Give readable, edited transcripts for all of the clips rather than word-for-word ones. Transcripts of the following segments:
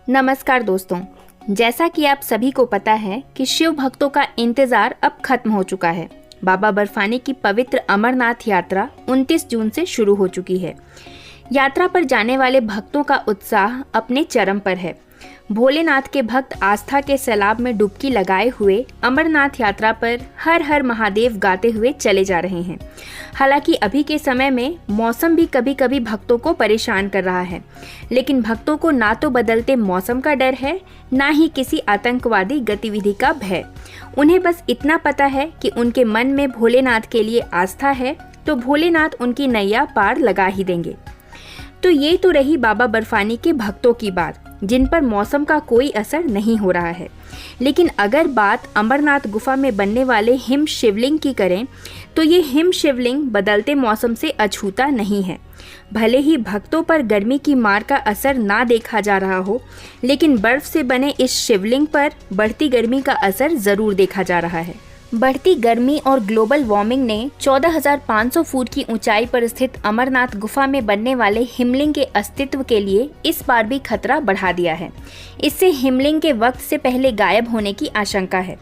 नमस्कार दोस्तों, जैसा कि आप सभी को पता है कि शिव भक्तों का इंतजार अब खत्म हो चुका है। बाबा बर्फानी की पवित्र अमरनाथ यात्रा 29 जून से शुरू हो चुकी है। यात्रा पर जाने वाले भक्तों का उत्साह अपने चरम पर है। भोलेनाथ के भक्त आस्था के सैलाब में डुबकी लगाए हुए अमरनाथ यात्रा पर हर हर महादेव गाते हुए चले जा रहे हैं। हालांकि अभी के समय में मौसम भी कभी कभी भक्तों को परेशान कर रहा है, लेकिन भक्तों को ना तो बदलते मौसम का डर है, ना ही किसी आतंकवादी गतिविधि का भय। उन्हें बस इतना पता है कि उनके मन में भोलेनाथ के लिए आस्था है, तो भोलेनाथ उनकी नैया पार लगा ही देंगे। तो ये तो रही बाबा बर्फानी के भक्तों की बात, जिन पर मौसम का कोई असर नहीं हो रहा है। लेकिन अगर बात अमरनाथ गुफा में बनने वाले हिम शिवलिंग की करें, तो ये हिम शिवलिंग बदलते मौसम से अछूता नहीं है। भले ही भक्तों पर गर्मी की मार का असर ना देखा जा रहा हो, लेकिन बर्फ से बने इस शिवलिंग पर बढ़ती गर्मी का असर जरूर देखा जा रहा है। बढ़ती गर्मी और ग्लोबल वार्मिंग ने 14,500 फुट की ऊंचाई पर स्थित अमरनाथ गुफा में बनने वाले हिमलिंग के अस्तित्व के लिए इस बार भी खतरा बढ़ा दिया है। इससे हिमलिंग के वक्त से पहले गायब होने की आशंका है।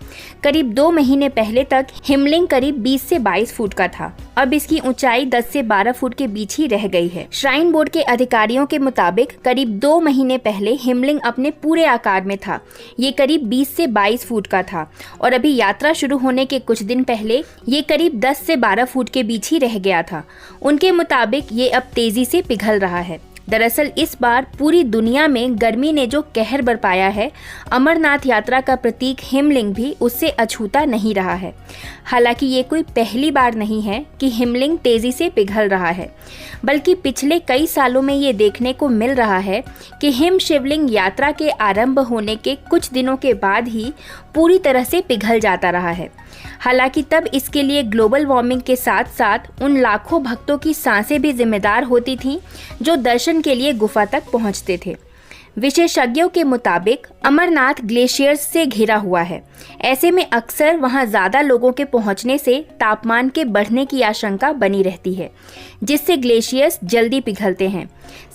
करीब 2 महीने पहले तक हिमलिंग करीब 20 से 22 फुट का था। अब इसकी ऊंचाई 10 से 12 फुट के बीच ही रह गई है। श्राइन बोर्ड के अधिकारियों के मुताबिक करीब 2 महीने पहले हिमलिंग अपने पूरे आकार में था। ये करीब 20 से 22 फुट का था और अभी यात्रा शुरू होने के कुछ दिन पहले ये करीब 10 से 12 फुट के बीच ही रह गया था। उनके मुताबिक ये अब तेजी से पिघल रहा है। दरअसल इस बार पूरी दुनिया में गर्मी ने जो कहर बरपाया है, अमरनाथ यात्रा का प्रतीक हिमलिंग भी उससे अछूता नहीं रहा है। हालांकि ये कोई पहली बार नहीं है कि हिमलिंग तेजी से पिघल रहा है, बल्कि पिछले कई सालों में ये देखने को मिल रहा है कि हिम शिवलिंग यात्रा के आरंभ होने के कुछ दिनों के बाद ही पूरी तरह से पिघल जाता रहा है। हालांकि तब इसके लिए ग्लोबल वार्मिंग के साथ साथ उन लाखों भक्तों की सांसें भी जिम्मेदार होती थीं जो दर्शन के लिए गुफा तक पहुंचते थे। विशेषज्ञों के मुताबिक अमरनाथ ग्लेशियर्स से घिरा हुआ है। ऐसे में अक्सर वहां ज्यादा लोगों के पहुंचने से तापमान के बढ़ने की आशंका बनी रहती है, जिससे ग्लेशियर्स जल्दी पिघलते हैं।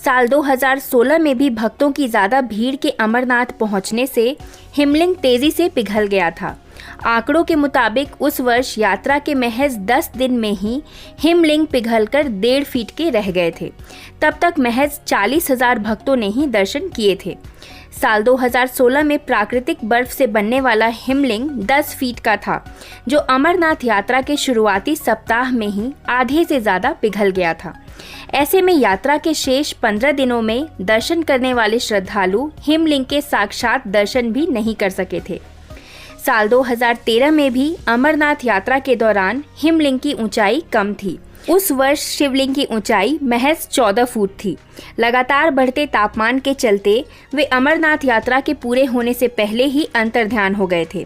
साल 2016 में भी भक्तों की ज्यादा भीड़ के अमरनाथ पहुंचने से हिमलिंग तेजी से पिघल गया था। आंकड़ों के मुताबिक उस वर्ष यात्रा के महज 10 दिन में ही हिमलिंग पिघलकर 1.5 फीट के रह गए थे। तब तक महज 40,000 भक्तों ने ही दर्शन किए थे। साल 2016 में प्राकृतिक बर्फ से बनने वाला हिमलिंग 10 फीट का था, जो अमरनाथ यात्रा के शुरुआती सप्ताह में ही आधे से ज्यादा पिघल गया था। ऐसे में यात्रा के शेष 15 दिनों में दर्शन करने वाले श्रद्धालु हिमलिंग के साक्षात दर्शन भी नहीं कर सके थे। साल 2013 में भी अमरनाथ यात्रा के दौरान हिमलिंग की ऊंचाई कम थी। उस वर्ष शिवलिंग की ऊंचाई महज 14 फुट थी। लगातार बढ़ते तापमान के चलते वे अमरनाथ यात्रा के पूरे होने से पहले ही अंतर्ध्यान हो गए थे।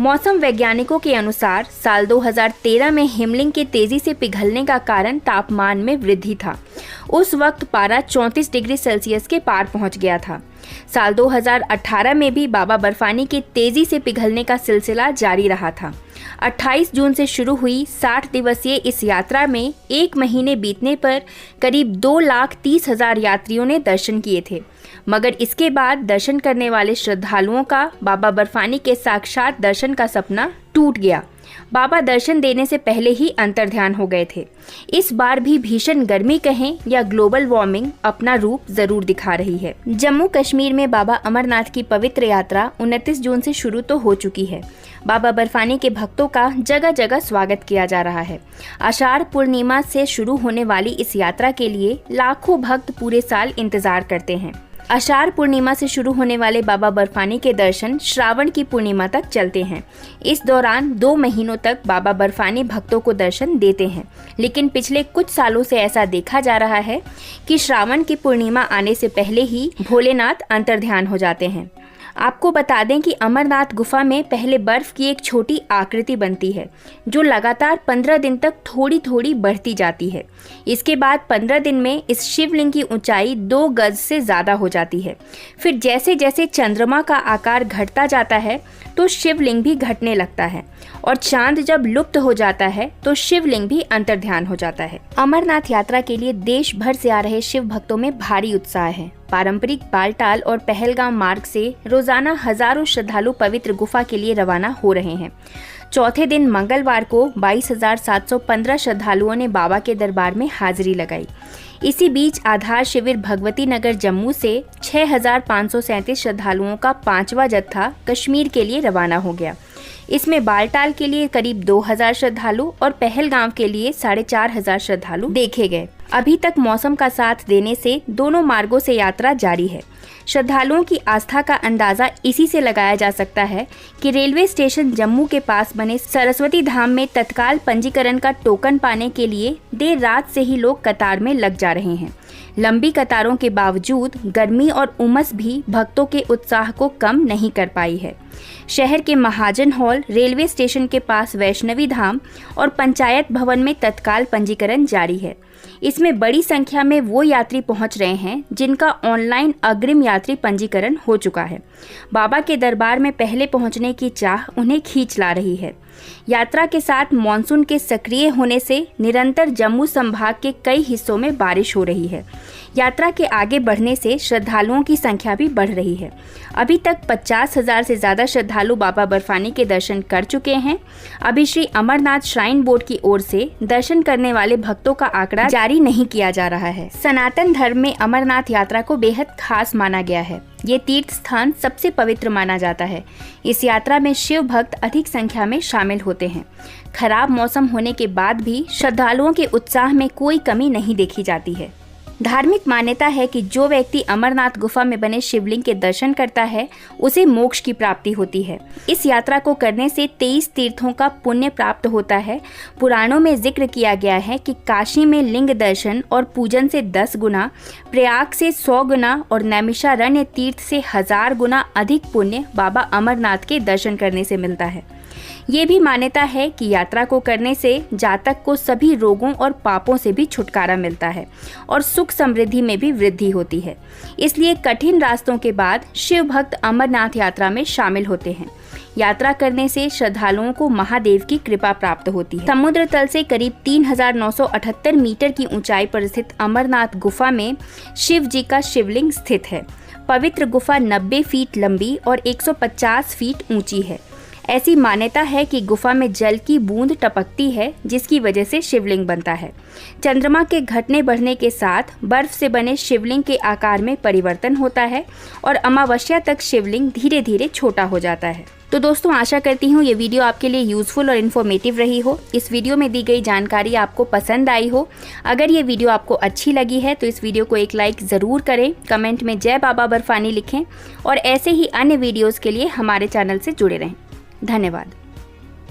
मौसम वैज्ञानिकों के अनुसार साल 2013 में हिमलिंग के तेजी से पिघलने का कारण तापमान में वृद्धि था। उस वक्त पारा 34 डिग्री सेल्सियस के पार पहुंच गया था। साल 2018 में भी बाबा बर्फानी के तेजी से पिघलने का सिलसिला जारी रहा था। 28 जून से शुरू हुई 60 दिवसीय इस यात्रा में 1 महीने बीतने पर करीब 2,30,000 यात्रियों ने दर्शन किए थे। मगर इसके बाद दर्शन करने वाले श्रद्धालुओं का बाबा बर्फानी के साक्षात दर्शन का सपना टूट गया। बाबा दर्शन देने से पहले ही अंतर्ध्यान हो गए थे। इस बार भी भीषण गर्मी कहें या ग्लोबल वार्मिंग अपना रूप जरूर दिखा रही है। जम्मू कश्मीर में बाबा अमरनाथ की पवित्र यात्रा 29 जून से शुरू तो हो चुकी है। बाबा बर्फानी के भक्तों का जगह जगह स्वागत किया जा रहा है। आषाढ़ पूर्णिमा से शुरू होने वाली इस यात्रा के लिए लाखों भक्त पूरे साल इंतजार करते हैं। आषाढ़ पूर्णिमा से शुरू होने वाले बाबा बर्फानी के दर्शन श्रावण की पूर्णिमा तक चलते हैं। इस दौरान 2 महीनों तक बाबा बर्फानी भक्तों को दर्शन देते हैं। लेकिन पिछले कुछ सालों से ऐसा देखा जा रहा है कि श्रावण की पूर्णिमा आने से पहले ही भोलेनाथ अंतर्ध्यान हो जाते हैं। आपको बता दें कि अमरनाथ गुफा में पहले बर्फ की एक छोटी आकृति बनती है, जो लगातार 15 दिन तक थोड़ी थोड़ी बढ़ती जाती है। इसके बाद 15 दिन में इस शिवलिंग की ऊंचाई 2 गज से ज़्यादा हो जाती है। फिर जैसे जैसे चंद्रमा का आकार घटता जाता है तो शिवलिंग भी घटने लगता है और चांद जब लुप्त हो जाता है तो शिवलिंग भी अंतर्ध्यान हो जाता है। अमरनाथ यात्रा के लिए देश भर से आ रहे शिव भक्तों में भारी उत्साह है। पारंपरिक बालटाल और पहलगाम मार्ग से रोजाना हजारों श्रद्धालु पवित्र गुफा के लिए रवाना हो रहे हैं। चौथे दिन मंगलवार को 22,715 श्रद्धालुओं ने बाबा के दरबार में हाजिरी लगाई। इसी बीच आधार शिविर भगवती नगर जम्मू से 6,537 श्रद्धालुओं का 5वां जत्था कश्मीर के लिए रवाना हो गया। इसमें बालटाल के लिए करीब 2,000 श्रद्धालु और पहलगाम के लिए 4,500 श्रद्धालु देखे गए। अभी तक मौसम का साथ देने से दोनों मार्गों से यात्रा जारी है। श्रद्धालुओं की आस्था का अंदाजा इसी से लगाया जा सकता है कि रेलवे स्टेशन जम्मू के पास बने सरस्वती धाम में तत्काल पंजीकरण का टोकन पाने के लिए देर रात से ही लोग कतार में लग जा रहे हैं। लंबी कतारों के बावजूद गर्मी और उमस भी भक्तों के उत्साह को कम नहीं कर पाई है। शहर के महाजन हॉल, रेलवे स्टेशन के पास वैष्णवी धाम और पंचायत भवन में तत्काल पंजीकरण जारी है। इसमें बड़ी संख्या में वो यात्री पहुंच रहे हैं जिनका ऑनलाइन अग्रिम यात्री पंजीकरण हो चुका है। बाबा के दरबार में पहले पहुंचने की चाह उन्हें खींच ला रही है। यात्रा के साथ मॉनसून के सक्रिय होने से निरंतर जम्मू संभाग के कई हिस्सों में बारिश हो रही है। यात्रा के आगे बढ़ने से श्रद्धालुओं की संख्या भी बढ़ रही है। अभी तक 50,000 से ज़्यादा श्रद्धालु बाबा बर्फानी के दर्शन कर चुके हैं। अभी श्री अमरनाथ श्राइन बोर्ड की ओर से दर्शन करने वाले भक्तों का आंकड़ा जारी नहीं किया जा रहा है। सनातन धर्म में अमरनाथ यात्रा को बेहद खास माना गया है। ये तीर्थ स्थान सबसे पवित्र माना जाता है। इस यात्रा में शिव भक्त अधिक संख्या में शामिल होते हैं। खराब मौसम होने के बाद भी श्रद्धालुओं के उत्साह में कोई कमी नहीं देखी जाती है। धार्मिक मान्यता है कि जो व्यक्ति अमरनाथ गुफा में बने शिवलिंग के दर्शन करता है उसे मोक्ष की प्राप्ति होती है। इस यात्रा को करने से 23 तीर्थों का पुण्य प्राप्त होता है। पुराणों में जिक्र किया गया है कि काशी में लिंग दर्शन और पूजन से 10 गुना, प्रयाग से 100 गुना और नैमिषारण्य तीर्थ से 1000 गुना अधिक पुण्य बाबा अमरनाथ के दर्शन करने से मिलता है। ये भी मान्यता है कि यात्रा को करने से जातक को सभी रोगों और पापों से भी छुटकारा मिलता है और सुख समृद्धि में भी वृद्धि होती है। इसलिए कठिन रास्तों के बाद शिव भक्त अमरनाथ यात्रा में शामिल होते हैं। यात्रा करने से श्रद्धालुओं को महादेव की कृपा प्राप्त होती है। समुद्र तल से करीब 3,978 मीटर की ऊंचाई पर स्थित अमरनाथ गुफा में शिव जी का शिवलिंग स्थित है। पवित्र गुफा 90 फीट लंबी और 150 फीट ऊंची है। ऐसी मान्यता है कि गुफा में जल की बूंद टपकती है, जिसकी वजह से शिवलिंग बनता है। चंद्रमा के घटने बढ़ने के साथ बर्फ से बने शिवलिंग के आकार में परिवर्तन होता है और अमावस्या तक शिवलिंग धीरे धीरे छोटा हो जाता है। तो दोस्तों, आशा करती हूँ ये वीडियो आपके लिए यूजफुल और इन्फॉर्मेटिव रही हो। इस वीडियो में दी गई जानकारी आपको पसंद आई हो। अगर ये वीडियो आपको अच्छी लगी है तो इस वीडियो को एक लाइक ज़रूर करें, कमेंट में जय बाबा बर्फानी लिखें और ऐसे ही अन्य वीडियोज़ के लिए हमारे चैनल से जुड़े रहें। धन्यवाद।